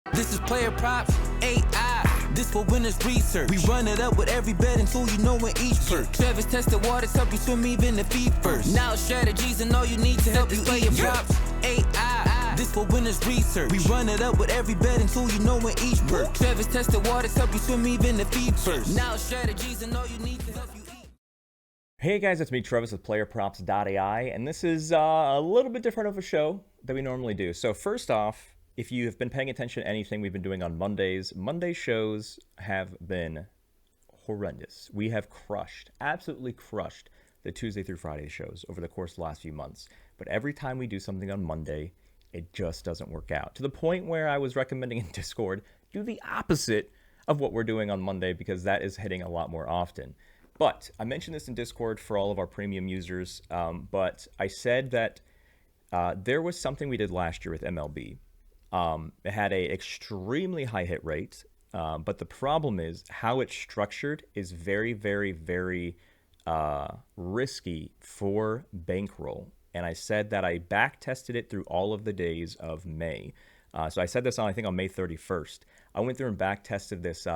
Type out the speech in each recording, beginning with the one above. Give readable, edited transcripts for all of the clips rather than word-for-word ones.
This is PlayerProps.ai. This for winners research. We run it up with every betting tool you know in each perk. Trevor's tested waters help you swim even the feet first. Now strategies and all you need to help you PlayerProps.ai. This for winners research. We run it up with every betting tool you know in each perk. Trevor's tested waters help you swim even the feet first. Now strategies and all you need to help you eat. Hey guys, it's me, Travis with PlayerProps.ai, and this is a little bit different of a show than we normally do. So first off, if you have been paying attention to anything we've been doing on Mondays, Monday shows have been horrendous. We have crushed, absolutely crushed the Tuesday through Friday shows over the course of the last few months. But every time we do something on Monday, it just doesn't work out. To the point where I was recommending in Discord, do the opposite of what we're doing on Monday because that is hitting a lot more often. But I mentioned this in Discord for all of our premium users, but I said that there was something we did last year with MLB. It had a extremely high hit rate, but the problem is how it's structured is very, very, very risky for Bankroll. And I said that I back tested it through all of the days of May. So I said this on, I think, on May 31st. I went through and back tested this.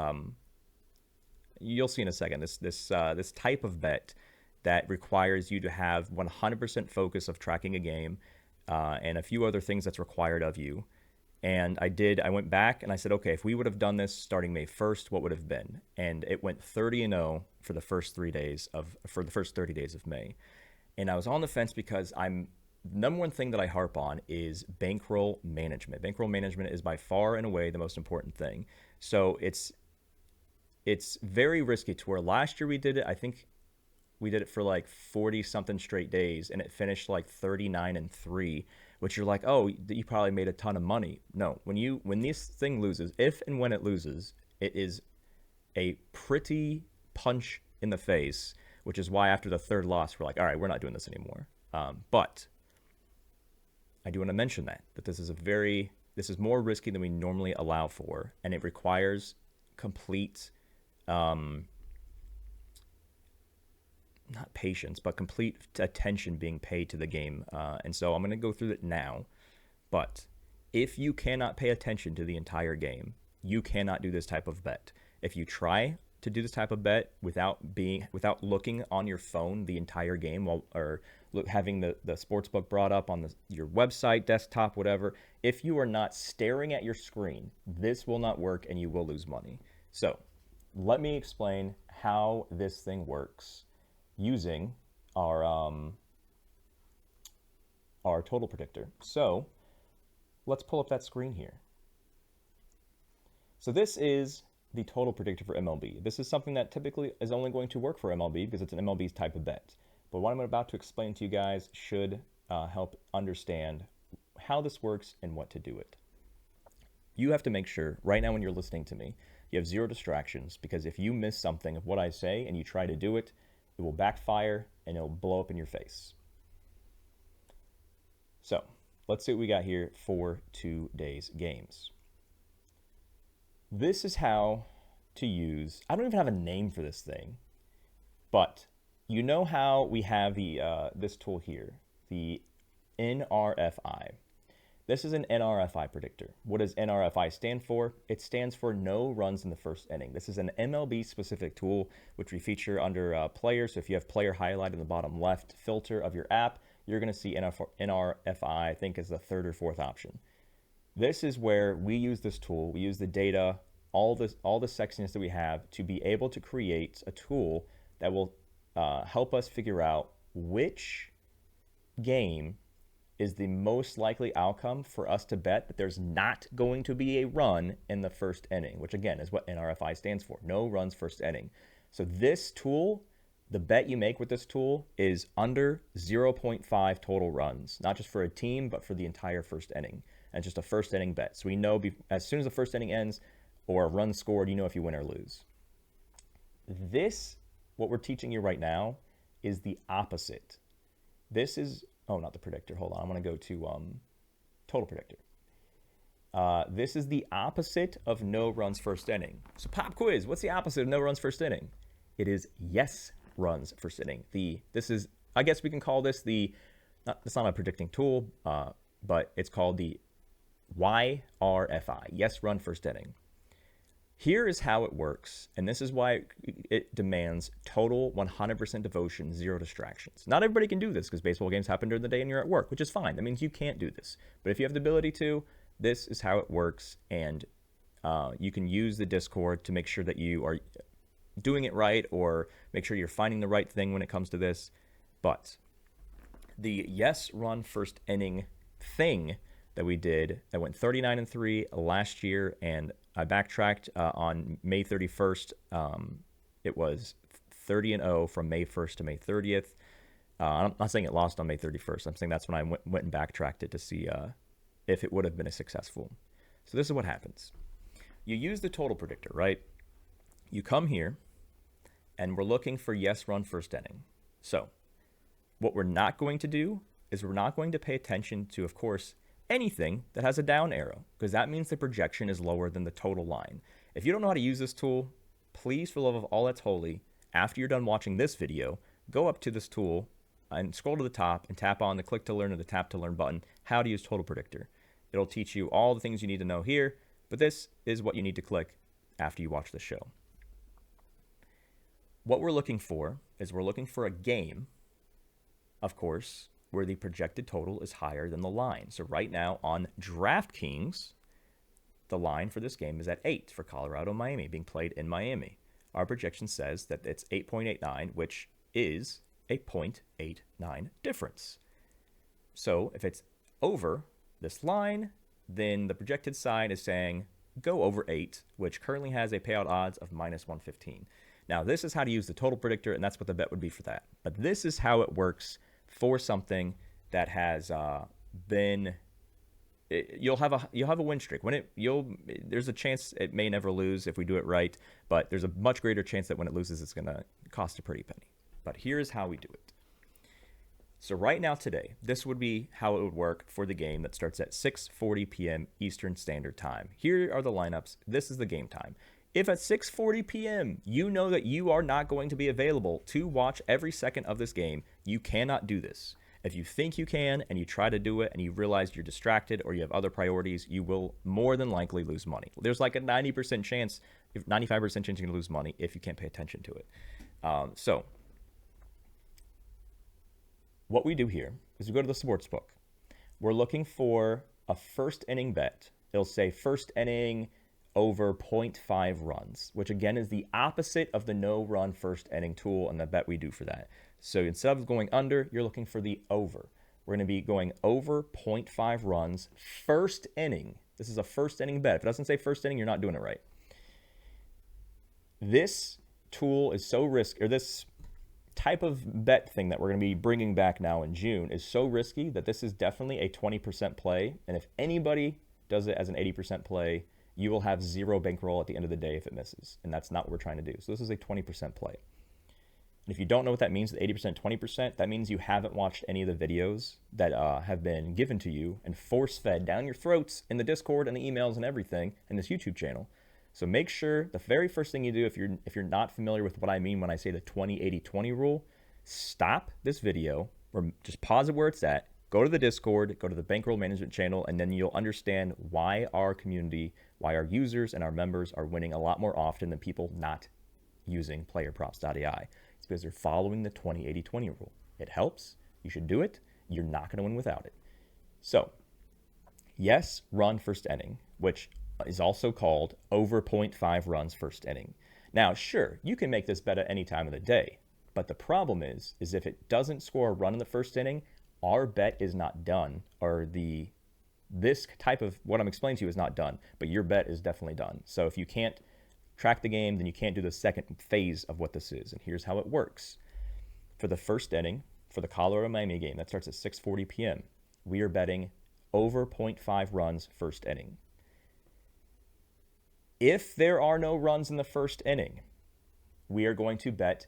You'll see in a second. This type of bet that requires you to have 100% focus of tracking a game, and a few other things that's required of you. And I went back and I said, okay, if we would have done this starting May 1st, what would have been? And it went 30-0 for the first 30 days of May. And I was on the fence because number one thing that I harp on is bankroll management. Bankroll management is by far and away the most important thing. So it's very risky to where last year we did it. I think we did it for like 40 something straight days and it finished like 39-3. Which you're like, oh, you probably made a ton of money. No, when this thing loses, if and when it loses, it is a pretty punch in the face, which is why after the third loss, we're like, all right, we're not doing this anymore. But I do want to mention that this is more risky than we normally allow for, and it requires complete, not patience, but complete attention being paid to the game. And so I'm going to go through it now. But if you cannot pay attention to the entire game, you cannot do this type of bet. If you try to do this type of bet without looking on your phone the entire game having the sportsbook brought up on your website, desktop, whatever, if you are not staring at your screen, this will not work and you will lose money. So let me explain how this thing works using our total predictor. So let's pull up that screen here. So this is the total predictor for MLB. This is something that typically is only going to work for MLB because it's an MLB type of bet. But what I'm about to explain to you guys should help understand how this works and what to do it. You have to make sure right now when you're listening to me, you have zero distractions, because if you miss something of what I say and you try to do it, it will backfire and it'll blow up in your face. So let's see what we got here for today's games. This is how to use, I don't even have a name for this thing, but you know how we have this tool here, the YRFI. This is an YRFI predictor. What does YRFI stand for? It stands for no runs in the first inning. This is an MLB specific tool which we feature under player. So if you have player highlight in the bottom left filter of your app, you're going to see YRFI, I think, is the third or fourth option. This is where we use this tool. We use the data, all the sexiness that we have to be able to create a tool that will help us figure out which game is the most likely outcome for us to bet that there's not going to be a run in the first inning, which again is what YRFI stands for, no runs first inning. So this tool, the bet you make with this tool is under 0.5 total runs, not just for a team, but for the entire first inning. And it's just a first inning bet. So we know as soon as the first inning ends or a run scored, you know if you win or lose. This, what we're teaching you right now, is the opposite. This is, oh, not the predictor. Hold on. I'm going to go to total predictor. This is the opposite of no runs first inning. So pop quiz, what's the opposite of no runs first inning? It is yes runs first inning. This is, I guess we can call this it's not a predicting tool, but it's called the YRFI, yes run first inning. Here is how it works, and this is why it demands total 100% devotion, zero distractions. Not everybody can do this because baseball games happen during the day and you're at work, which is fine. That means you can't do this. But if you have the ability to, this is how it works, and you can use the Discord to make sure that you are doing it right or make sure you're finding the right thing when it comes to this. But the yes run first inning thing that we did that went 39-3 last year, and I backtracked on May 31st. It was 30-0 from May 1st to May 30th. I'm not saying it lost on May 31st. I'm saying that's when I went and backtracked it to see if it would have been a successful. So this is what happens. You use the total predictor, right? You come here, and we're looking for yes run first inning. So what we're not going to do is we're not going to pay attention to, of course, anything that has a down arrow, because that means the projection is lower than the total line. If you don't know how to use this tool, please, for the love of all that's holy, after you're done watching this video, go up to this tool and scroll to the top and tap on the click to learn or the tap to learn button, how to use total predictor. It'll teach you all the things you need to know here, but this is what you need to click after you watch the show. What we're looking for is we're looking for a game, of course, where the projected total is higher than the line. So right now on DraftKings, the line for this game is at 8 for Colorado-Miami, being played in Miami. Our projection says that it's 8.89, which is a 0.89 difference. So if it's over this line, then the projected side is saying go over 8, which currently has a payout odds of -115. Now, this is how to use the total predictor, and that's what the bet would be for that. But this is how it works for something that has you'll have a win streak. There's a chance it may never lose if we do it right, but there's a much greater chance that when it loses, it's going to cost a pretty penny. But here's how we do it. So right now today, this would be how it would work for the game that starts at 6:40 p.m. Eastern Standard Time. Here are the lineups. This is the game time. If at 6:40 p.m. you know that you are not going to be available to watch every second of this game, you cannot do this. If you think you can and you try to do it and you realize you're distracted or you have other priorities, you will more than likely lose money. There's like a 90% chance, 95% chance you're going to lose money if you can't pay attention to it. So what we do here is we go to the sports book. We're looking for a first inning bet. It'll say first inning over 0.5 runs, which again is the opposite of the no run first inning tool and the bet we do for that. So instead of going under, you're looking for the over. We're going to be going over 0.5 runs first inning. This is a first inning bet. If it doesn't say first inning, you're not doing it right. This tool is so risky, or this type of bet thing that we're going to be bringing back now in June is so risky that this is definitely a 20% play. And if anybody does it as an 80% play, you will have zero bankroll at the end of the day if it misses. And that's not what we're trying to do. So this is a 20% play. And if you don't know what that means, the 80%, 20%, that means you haven't watched any of the videos that have been given to you and force-fed down your throats in the Discord and the emails and everything in this YouTube channel. So make sure the very first thing you do, if you're not familiar with what I mean when I say the 20-80-20 rule, stop this video or just pause it where it's at, go to the Discord, go to the Bankroll management channel, and then you'll understand why our community, why our users and our members are winning a lot more often than people not using PlayerProps.ai. It's because they're following the 20-80-20 rule. It helps. You should do it. You're not going to win without it. So, yes, run first inning, which is also called over 0.5 runs first inning. Now, sure, you can make this bet at any time of the day, but the problem is if it doesn't score a run in the first inning, our bet is not done, or this type of what I'm explaining to you is not done, but your bet is definitely done. So if you can't track the game, then you can't do the second phase of what this is. And here's how it works. For the first inning, for the Colorado-Miami game, that starts at 6:40 p.m., we are betting over 0.5 runs first inning. If there are no runs in the first inning, we are going to bet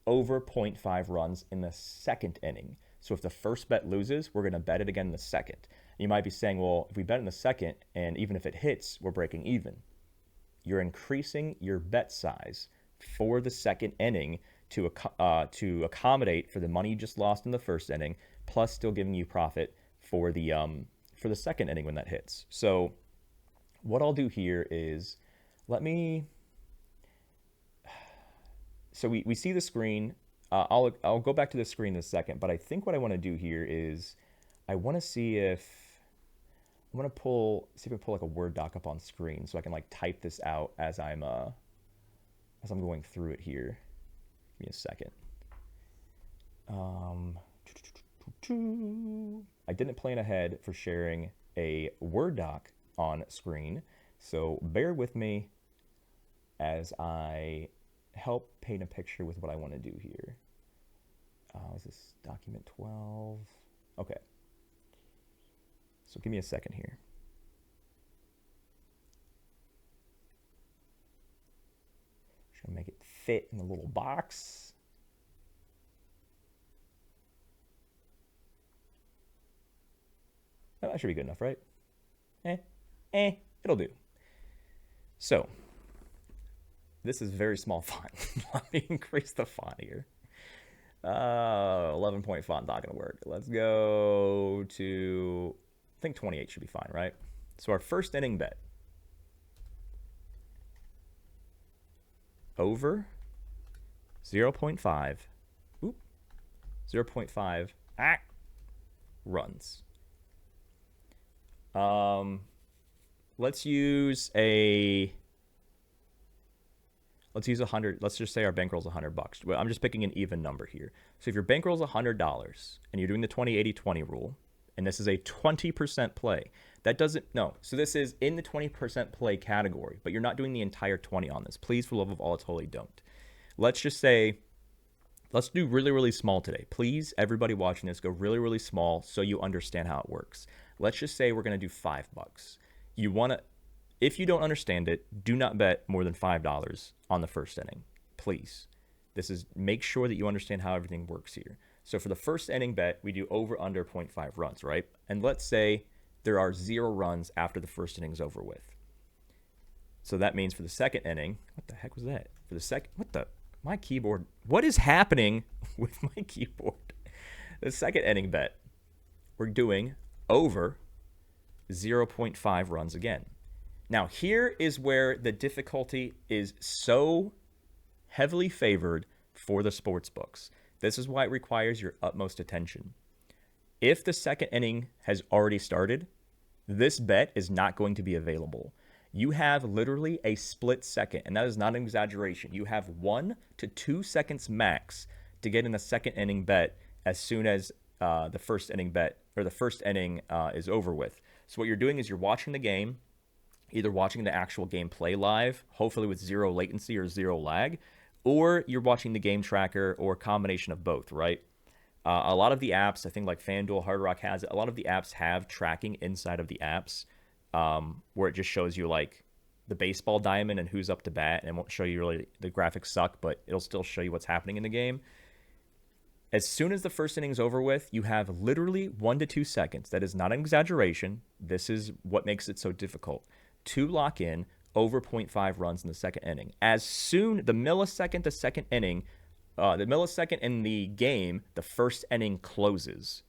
over 0.5 runs in the second inning. So if the first bet loses, we're going to bet it again in the second. You might be saying, well, if we bet in the second, and even if it hits, we're breaking even. You're increasing your bet size for the second inning to accommodate for the money you just lost in the first inning, plus still giving you profit for the for the second inning when that hits. So what I'll do here is so we see the screen. I'll go back to the screen in a second, but I think what I want to do here is I want to see if I can pull like a Word doc up on screen so I can like type this out as I'm going through it here. Give me a second. I didn't plan ahead for sharing a Word doc on screen, so bear with me as I help paint a picture with what I want to do here. Is this document 12? Okay. So give me a second here. Just gonna make it fit in the little box. Oh, that should be good enough, right? It'll do. So, this is very small font. Let me increase the font here. 11-point font, not gonna work. Let's go to, I think 28 should be fine, right? So our first inning bet. Over 0.5. 0.5 runs. Let's use 100. Let's just say our bankroll's $100. Well, I'm just picking an even number here. So if your bankroll's $100 and you're doing the 20-80-20 rule, and this is a 20% play, that doesn't, no. So this is in the 20% play category, but you're not doing the entire 20 on this. Please, for the love of all, totally don't. Let's just say, let's do really, really small today. Please, everybody watching this, go really, really small so you understand how it works. Let's just say we're going to do $5. You want to, if you don't understand it, do not bet more than $5 on the first inning, please. This is, make sure that you understand how everything works here. So for the first inning bet, we do over under 0.5 runs, right? And let's say there are 0 runs after the first inning's over with. So that means for the second inning, what the heck was that? For the second, my keyboard, what is happening with my keyboard? The second inning bet, we're doing over 0.5 runs again. Now, here is where the difficulty is so heavily favored for the sports books. This is why it requires your utmost attention. If the second inning has already started, this bet is not going to be available. You have literally a split second, and that is not an exaggeration. You have 1 to 2 seconds max to get in a second inning bet as soon as the first inning bet or the first inning is over with. So what you're doing is you're watching the game, either watching the actual game play live, hopefully with 0 latency or 0 lag, or you're watching the game tracker or a combination of both, right? A lot of the apps, I think like FanDuel, Hard Rock has it, a lot of the apps have tracking inside of the apps where it just shows you like the baseball diamond and who's up to bat, and it won't show you really, the graphics suck, but it'll still show you what's happening in the game. As soon as the first inning's over with, you have literally 1 to 2 seconds. That is not an exaggeration. This is what makes it so difficult to lock in over 0.5 runs in the second inning. As soon, the millisecond the second inning, the millisecond in the game, the first inning closes.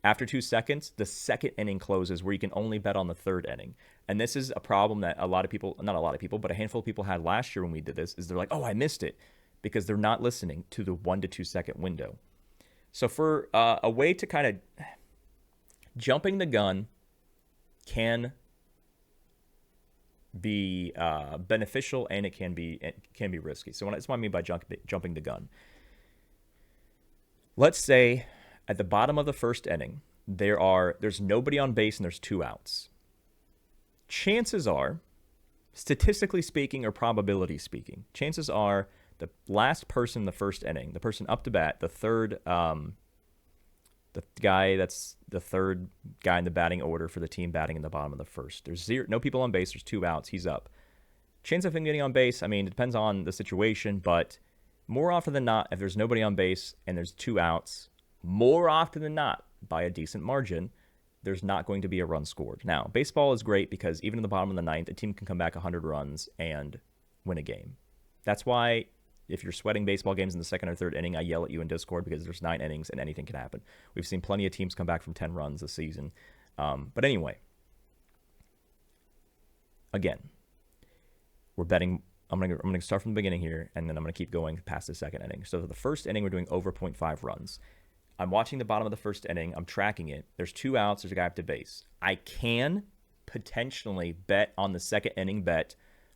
After 2 seconds, the second inning closes, where you can only bet on the third inning. And this is a problem that a lot of people, not a lot of people, but a handful of people had last year when we did this, is they're like, oh, I missed it, because they're not listening to the 1 to 2 second window. So for a way to kind of, jumping the gun can be beneficial, and it can be risky. So that's what I mean by jumping the gun. Let's say at the bottom of the first inning, there's nobody on base and there's 2 outs. Chances are, statistically speaking or probability speaking, chances are the last person in the first inning, the person up to bat, the third guy that's the third guy in the batting order for the team batting in the bottom of the first. There's no people on base. There's 2 outs. He's up. Chance of him getting on base, I mean, it depends on the situation, but more often than not, if there's nobody on base and there's 2 outs, more often than not, by a decent margin, there's not going to be a run scored. Now, baseball is great because even in the bottom of the ninth, a team can come back 100 runs and win a game. That's why if you're sweating baseball games in the second or third inning, I yell at you in Discord, because there's 9 innings and anything can happen. We've seen plenty of teams come back from 10 runs this season. But anyway, again, we're betting. I'm gonna start from the beginning here, and then I'm gonna keep going past the second inning. So the first inning, we're doing over 0.5 runs. I'm watching the bottom of the first inning. I'm tracking it. There's 2 outs. There's a guy up to base. I can potentially bet on the second inning bet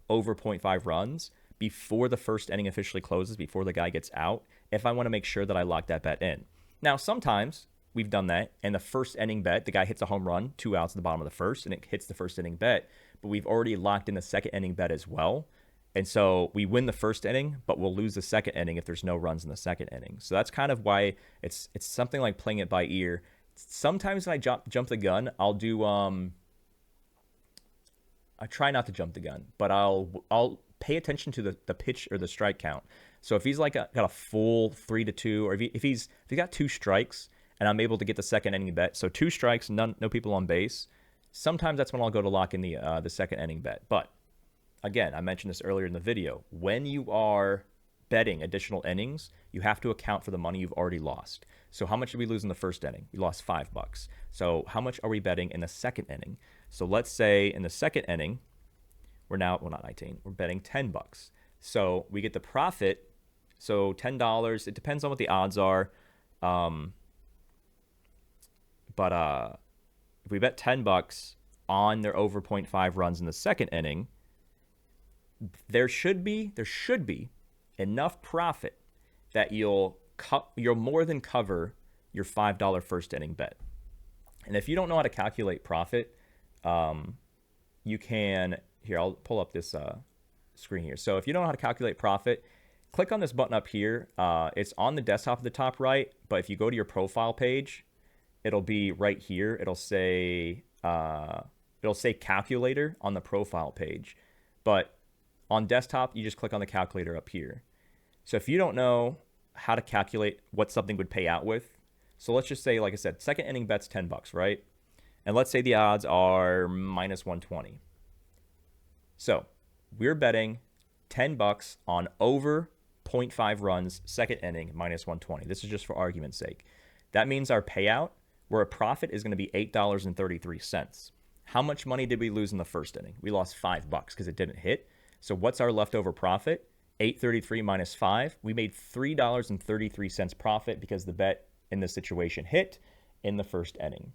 over 0.5 runs before the first inning officially closes, before the guy gets out, if I want to make sure that I lock that bet in. Now, sometimes we've done that, and the first inning bet, the guy hits a home run, 2 outs at the bottom of the first, and it hits the first inning bet, but we've already locked in the second inning bet as well. And so we win the first inning, but we'll lose the second inning if there's no runs in the second inning. So that's kind of why it's something like playing it by ear. Sometimes when I jump the gun, I'll do I try not to jump the gun, but I'll pay attention to the pitch or the strike count. So if he's like got a full 3-2, or if he's got 2 strikes and I'm able to get the second inning bet, so 2 strikes, no people on base, sometimes that's when I'll go to lock in the second inning bet. But again, I mentioned this earlier in the video. When you are betting additional innings, you have to account for the money you've already lost. So how much did we lose in the first inning? We lost $5. So how much are we betting in the second inning? So let's say in the second inning, we're now, well, not 19, we're betting $10. So we get the profit. So $10, it depends on what the odds are. But if we bet $10 on their over 0.5 runs in the second inning, there should be enough profit that you'll more than cover your $5 first inning bet. And if you don't know how to calculate profit, you can, here, I'll pull up this screen here. So if you don't know how to calculate profit, click on this button up here. It's on the desktop at the top right, but if you go to your profile page, it'll be right here. It'll say calculator on the profile page. But on desktop, you just click on the calculator up here. So if you don't know how to calculate what something would pay out with, so let's just say, like I said, second inning bet's $10, right? And let's say the odds are minus 120. So we're betting $10 on over 0.5 runs, second inning, minus 120. This is just for argument's sake. That means our payout, where a profit, is going to be $8.33. How much money did we lose in the first inning? We lost $5 because it didn't hit. So what's our leftover profit? $8.33 minus 5. We made $3.33 profit because the bet in this situation hit in the first inning.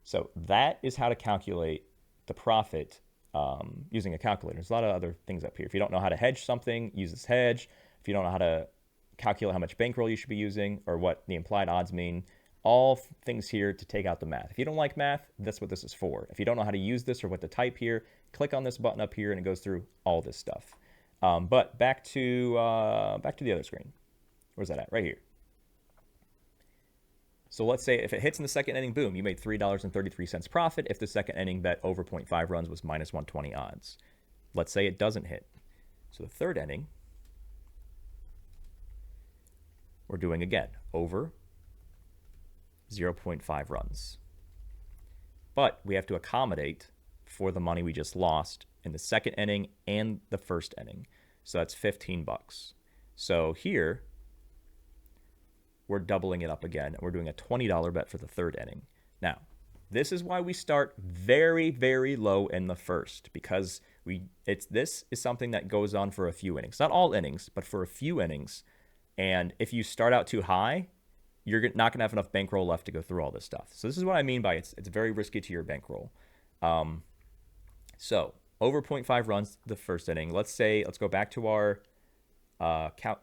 So that is how to calculate the profit using a calculator. There's a lot of other things up here. If you don't know how to hedge something, use this hedge. If you don't know how to calculate how much bankroll you should be using or what the implied odds mean, all things here to take out the math. If you don't like math, that's what this is for. If you don't know how to use this or what to type here, click on this button up here and it goes through all this stuff. But back to the other screen. Where's that at? Right here. So let's say if it hits in the second inning, boom, you made $3.33 profit if the second inning bet over 0.5 runs was minus 120 odds. Let's say it doesn't hit. So the third inning, we're doing again over 0.5 runs. But we have to accommodate for the money we just lost in the second inning and the first inning. So that's $15. So here, we're doubling it up again. We're doing a $20 bet for the third inning. Now, this is why we start very, very low in the first, because this is something that goes on for a few innings. Not all innings, but for a few innings. And if you start out too high, you're not going to have enough bankroll left to go through all this stuff. So this is what I mean by it's very risky to your bankroll. So over 0.5 runs the first inning. Let's go back to our got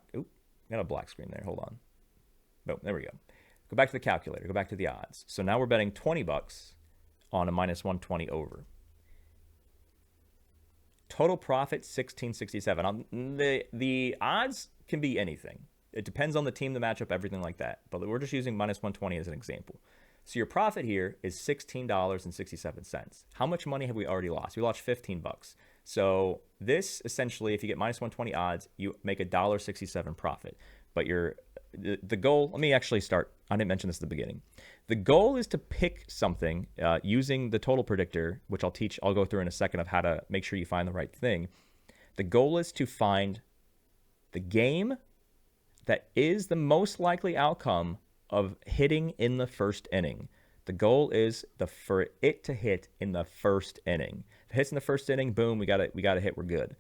a black screen there. Hold on. No, there we go. Go back to the calculator. Go back to the odds. So now we're betting $20 on a minus 120 over. Total profit $16.67. The odds can be anything. It depends on the team, the matchup, everything like that. But we're just using minus 120 as an example. So your profit here is $16.67. How much money have we already lost? We lost $15. So this essentially, if you get minus 120 odds, you make $1.67 profit. But the goal, let me actually start. I didn't mention this at the beginning. The goal is to pick something using the total predictor, which I'll go through in a second of how to make sure you find the right thing. The goal is to find the game that is the most likely outcome of hitting in the first inning. The goal is for it to hit in the first inning. If it hits in the first inning, boom, we got a hit, we're good.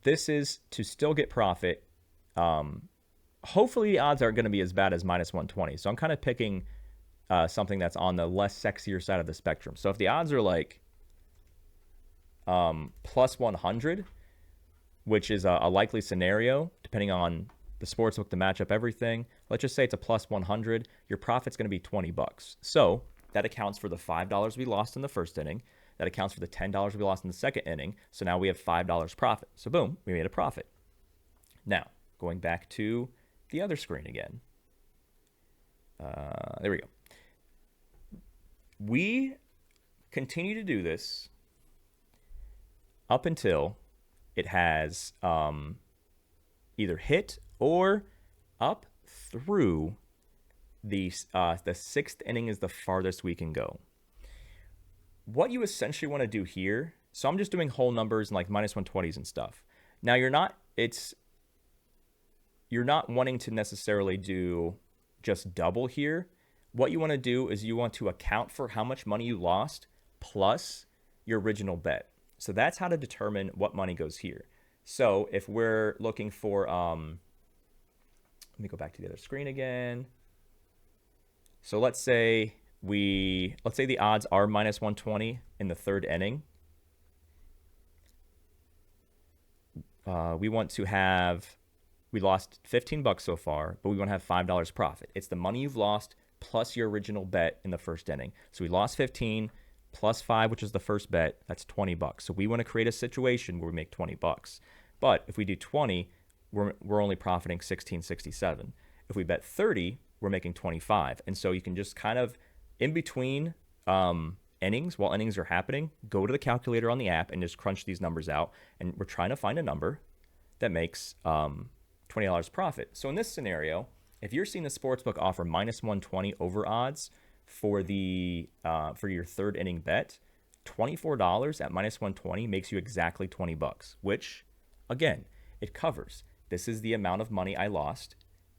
This is to still get profit. Hopefully the odds aren't going to be as bad as -120. So I'm kind of picking something that's on the less sexier side of the spectrum. So if the odds are like +100, which is a likely scenario, depending on the sportsbook, the matchup, everything. Let's just say it's a +100. Your profit's going to be $20. So that accounts for the $5 we lost in the first inning. That accounts for the $10 we lost in the second inning. So now we have $5 profit. So boom, we made a profit. Now, going back to the other screen again. There we go. We continue to do this up until it has either hit or up through the sixth inning is the farthest we can go. What you essentially want to do here, so I'm just doing whole numbers and like -120s and stuff. Now you're not wanting to necessarily do just double here. What you want to do is you want to account for how much money you lost plus your original bet. So that's how to determine what money goes here. So if we're looking for, let me go back to the other screen again. So let's say the odds are -120 in the third inning. We lost $15 so far, but we want to have $5 profit. It's the money you've lost plus your original bet in the first inning. So we lost 15 plus 5, which is the first bet. That's $20. So we want to create a situation where we make $20. But if we do 20, we're only profiting $16.67. If we bet 30, we're making 25. And so you can just kind of in between innings, while innings are happening, go to the calculator on the app and just crunch these numbers out. And we're trying to find a number that makes $20 profit. So in this scenario, if you're seeing the sportsbook offer -120 over odds for your third inning bet, $24 at -120 makes you exactly $20, which again, it covers. This is the amount of money I lost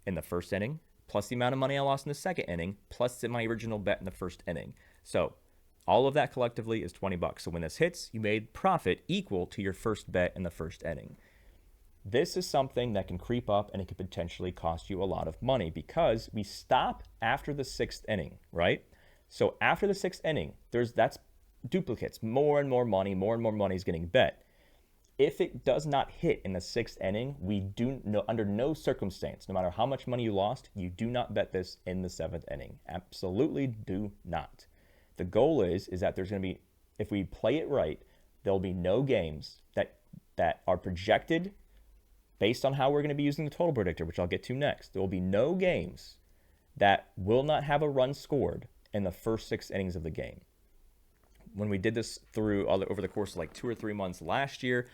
in the first inning, plus the amount of money I lost in the second inning, plus my original bet in the first inning. So all of that collectively is $20. So when this hits, you made profit equal to your first bet in the first inning. This is something that can creep up and it could potentially cost you a lot of money because we stop after the sixth inning, right? So after the sixth inning, that's duplicates. More and more money is getting bet. If it does not hit in the sixth inning, under no circumstance, no matter how much money you lost, you do not bet this in the seventh inning. Absolutely do not. The goal is that there's going to be, if we play it right, there'll be no games that are projected based on how we're going to be using the total predictor, which I'll get to next. There will be no games that will not have a run scored in the first 6 innings of the game. When we did this over the course of like 2 or 3 months last year,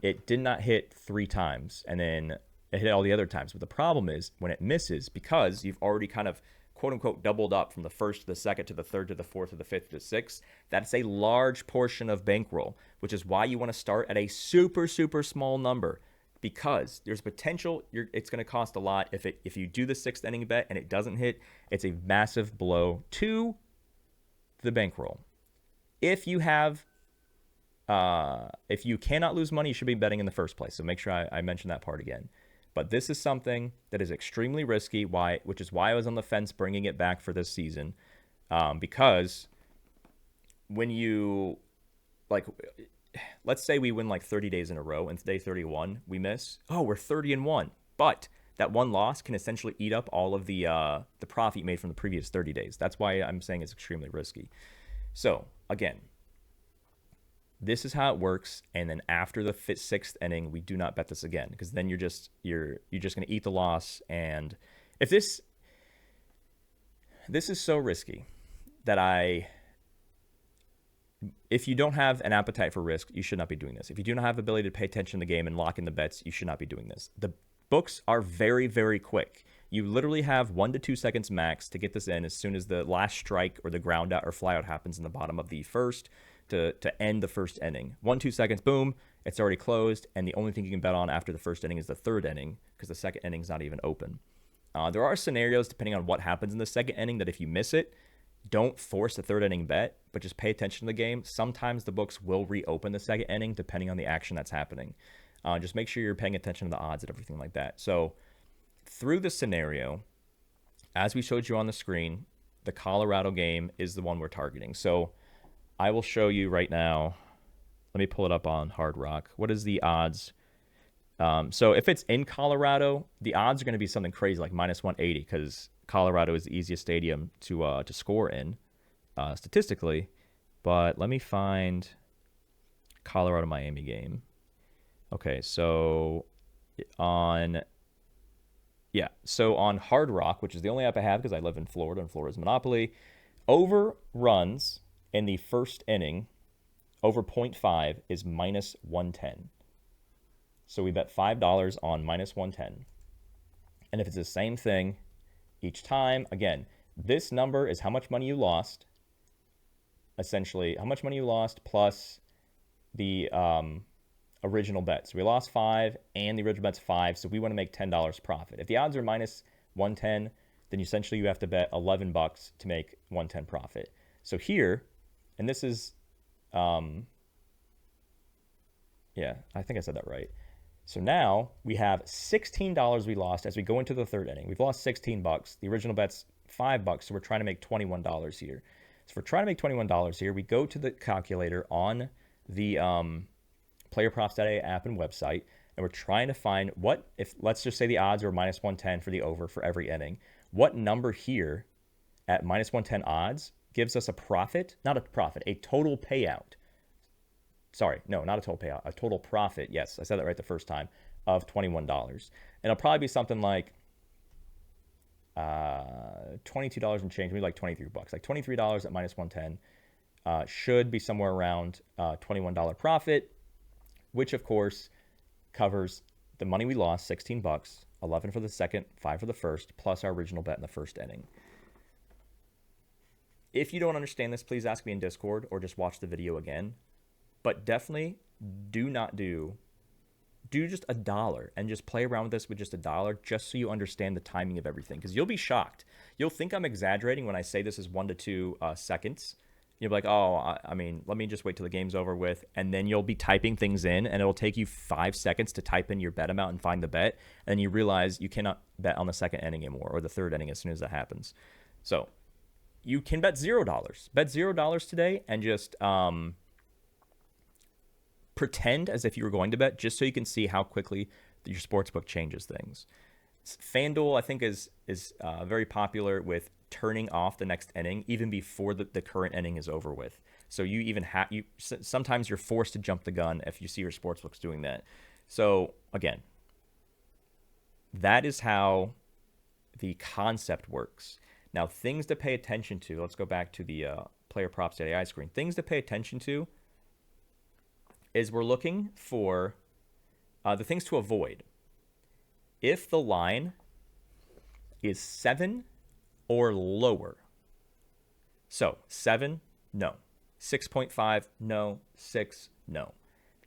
it did not hit 3 times, and then it hit all the other times. But the problem is when it misses, because you've already kind of quote unquote doubled up from the first to the second to the third to the fourth to the fifth to the sixth, that's a large portion of bankroll, which is why you want to start at a super, super small number. Because there's potential, it's going to cost a lot. If you do the 6th inning bet and it doesn't hit, it's a massive blow to the bankroll. If you cannot lose money, you should be betting in the first place. So make sure I mention that part again. But this is something that is extremely risky, which is why I was on the fence bringing it back for this season. Because when you, let's say we win like 30 days in a row, and day 31 we miss. Oh, we're 30-1. But that one loss can essentially eat up all of the profit you made from the previous 30 days. That's why I'm saying it's extremely risky. So again, this is how it works. And then after the 6th inning, we do not bet this again, because then you're just going to eat the loss. And if this is so risky that if you don't have an appetite for risk, you should not be doing this. If you do not have the ability to pay attention to the game and lock in the bets, you should not be doing this. The books are very, very quick. You literally have 1 to 2 seconds max to get this in as soon as the last strike or the ground out or fly out happens in the bottom of the first to end the first inning. 1-2 seconds, boom, it's already closed, and the only thing you can bet on after the first inning is the third inning, because the second inning is not even open. There are scenarios, depending on what happens in the second inning, that if you miss it, don't force a third inning bet, but just pay attention to the game. Sometimes the books will reopen the second inning depending on the action that's happening. Just make sure you're paying attention to the odds and everything like that. So through the scenario, as we showed you on the screen, the Colorado game is the one we're targeting. So I will show you right now. Let me pull it up on Hard Rock. What is the odds? So if it's in Colorado, the odds are going to be something crazy like minus 180 because Colorado is the easiest stadium to score in statistically. But let me find Colorado-Miami game. Okay, so on Hard Rock, which is the only app I have because I live in Florida and Florida's monopoly, over runs in the first inning over 0.5 is minus 110. So we bet $5 on minus 110. And if it's the same thing each time, again, this number is how much money you lost, essentially how much money you lost plus the original bet. So we lost 5 and the original bet's 5, so we want to make $10 profit. If the odds are minus 110, then essentially you have to bet $11 to make 110 profit. So here, and this is, I think I said that right. So now we have $16 we lost as we go into the third inning. We've lost $16. The original bet's $5, so we're trying to make $21 here. So if we're trying to make $21 here, we go to the calculator on the PlayerProps.ai app and website, and we're trying to find let's just say the odds are minus 110 for the over for every inning. What number here at minus 110 odds gives us a total payout. Sorry, no, not a total payout, a total profit. Yes, I said that right the first time, of $21. And it'll probably be something like $22 and change, maybe like $23. Like $23 at minus 110 should be somewhere around $21 profit, which of course covers the money we lost, $16, 11 for the second, 5 for the first, plus our original bet in the first inning. If you don't understand this, please ask me in Discord or just watch the video again. But definitely do just $1 and just play around with this with just $1 just so you understand the timing of everything, because you'll be shocked. You'll think I'm exaggerating when I say this is 1 to 2 seconds. You'll be like, oh, I mean, let me just wait till the game's over with. And then you'll be typing things in, and it'll take you 5 seconds to type in your bet amount and find the bet. And then you realize you cannot bet on the second inning anymore or the third inning as soon as that happens. So you can bet $0. Bet $0 today and just pretend as if you were going to bet, just so you can see how quickly your sportsbook changes things. FanDuel, I think, is very popular with turning off the next inning even before the current inning is over with. So you even sometimes you're forced to jump the gun if you see your sportsbooks doing that. So again, that is how the concept works. Now, things to pay attention to. Let's go back to the PlayerProps.ai screen. Things to pay attention to is we're looking for the things to avoid. If the line is 7 or lower, so 7, no. 6.5, no. 6, no.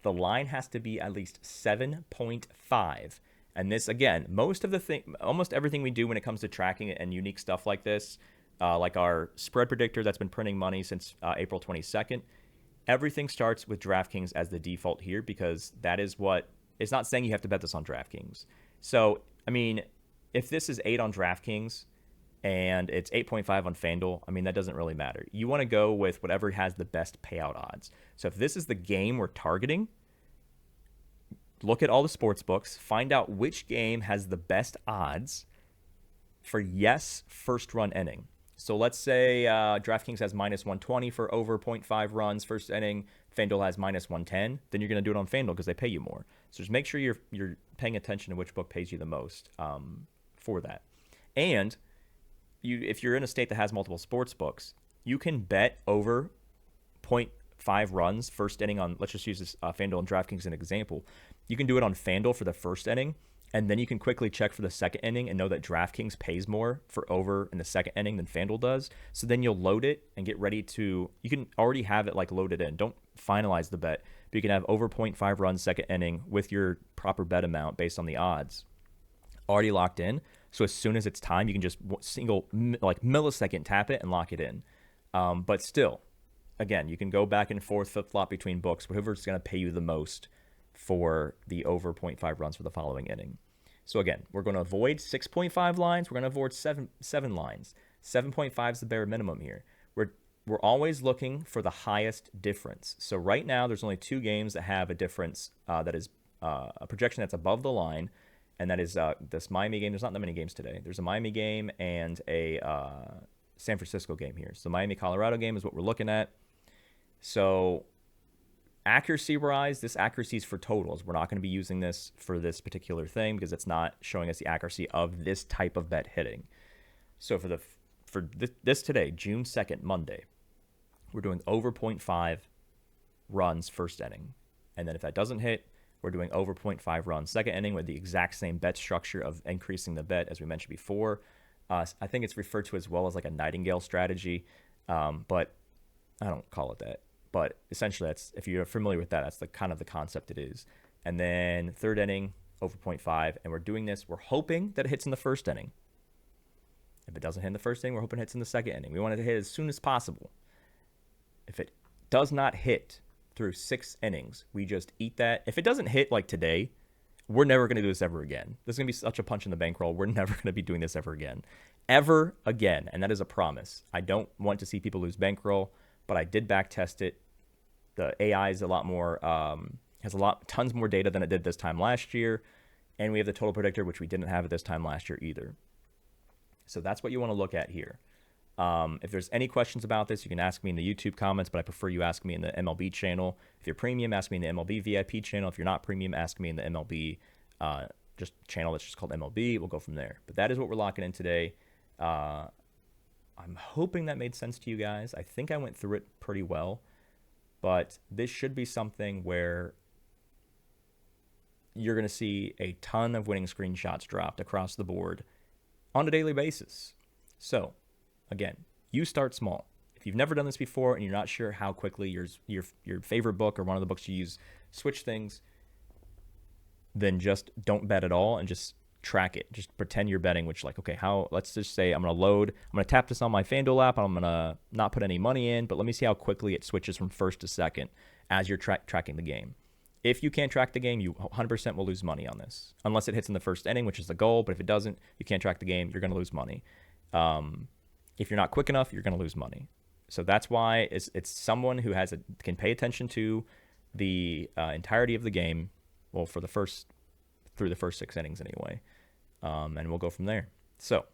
The line has to be at least 7.5. And this, again, almost everything we do when it comes to tracking and unique stuff like this, like our spread predictor that's been printing money since April 22nd, everything starts with DraftKings as the default here, because that is it's not saying you have to bet this on DraftKings. So, I mean, if this is 8 on DraftKings and it's 8.5 on FanDuel, I mean, that doesn't really matter. You want to go with whatever has the best payout odds. So if this is the game we're targeting, look at all the sports books, find out which game has the best odds for yes first run inning. So let's say DraftKings has minus 120 for over 0.5 runs first inning. FanDuel has minus 110. Then you're going to do it on FanDuel because they pay you more. So just make sure you're paying attention to which book pays you the most for that. And if you're in a state that has multiple sports books, you can bet over 0.5 runs first inning on, let's just use this FanDuel and DraftKings as an example. You can do it on FanDuel for the first inning, and then you can quickly check for the second inning and know that DraftKings pays more for over in the second inning than FanDuel does. So then you'll load it and get ready to, you can already have it like loaded in. Don't finalize the bet, but you can have over 0.5 runs second inning with your proper bet amount based on the odds already locked in. So as soon as it's time, you can just millisecond tap it and lock it in. But still, again, you can go back and forth, flip-flop between books, whoever's going to pay you the most for the over 0.5 runs for the following inning. So again, we're going to avoid 6.5 lines. We're going to avoid seven lines. 7.5 is the bare minimum here. We're always looking for the highest difference. So right now, there's only 2 games that have a difference that is a projection that's above the line, and that is this Miami game. There's not that many games today. There's a Miami game and a San Francisco game here. So the Miami-Colorado game is what we're looking at. So accuracy-wise, this accuracy is for totals. We're not going to be using this for this particular thing because it's not showing us the accuracy of this type of bet hitting. So for this today, June 2nd, Monday, we're doing over 0.5 runs first inning. And then if that doesn't hit, we're doing over 0.5 runs second inning with the exact same bet structure of increasing the bet as we mentioned before. I think it's referred to as well as like a Nightingale strategy, but I don't call it that. But essentially, that's, if you're familiar with that, that's the kind of the concept it is. And then third inning, over 0.5, and we're doing this. We're hoping that it hits in the first inning. If it doesn't hit in the first inning, we're hoping it hits in the second inning. We want it to hit as soon as possible. If it does not hit through 6 innings, we just eat that. If it doesn't hit like today, we're never going to do this ever again. This is going to be such a punch in the bankroll. We're never going to be doing this ever again. Ever again. And that is a promise. I don't want to see people lose bankroll, but I did back test it. The AI is a lot more, has tons more data than it did this time last year. And we have the total predictor, which we didn't have at this time last year either. So that's what you want to look at here. If there's any questions about this, you can ask me in the YouTube comments, but I prefer you ask me in the MLB channel. If you're premium, ask me in the MLB VIP channel. If you're not premium, ask me in the MLB just channel that's just called MLB. We'll go from there. But that is what we're locking in today. I'm hoping that made sense to you guys. I think I went through it pretty well. But this should be something where you're going to see a ton of winning screenshots dropped across the board on a daily basis. So, again, you start small. If you've never done this before and you're not sure how quickly your favorite book or one of the books you use switch things, then just don't bet at all and just track it. Just pretend you're betting, which like, okay, let's just say I'm going to tap this on my FanDuel app. I'm going to not put any money in, but let me see how quickly it switches from first to second as you're tracking the game. If you can't track the game, you 100% will lose money on this, unless it hits in the first inning, which is the goal. But if it doesn't, you can't track the game, you're going to lose money. If you're not quick enough, you're going to lose money. So that's why it's someone who can pay attention to the entirety of the game, well, through the first 6 innings anyway. And we'll go from there. So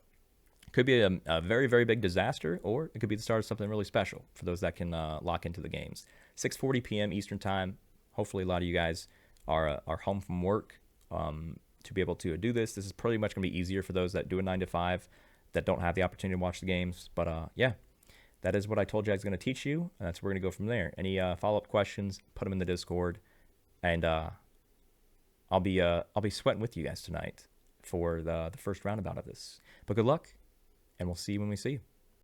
it could be a very, very big disaster, or it could be the start of something really special for those that can lock into the games. 6:40 p.m. Eastern time. Hopefully a lot of you guys are home from work to be able to do this. This is pretty much going to be easier for those that do a 9 to 5 that don't have the opportunity to watch the games. But yeah, that is what I told you I was going to teach you. And that's where we're going to go from there. Any follow-up questions, put them in the Discord. And I'll be sweating with you guys tonight for the first roundabout of this. But good luck, and we'll see you when we see you.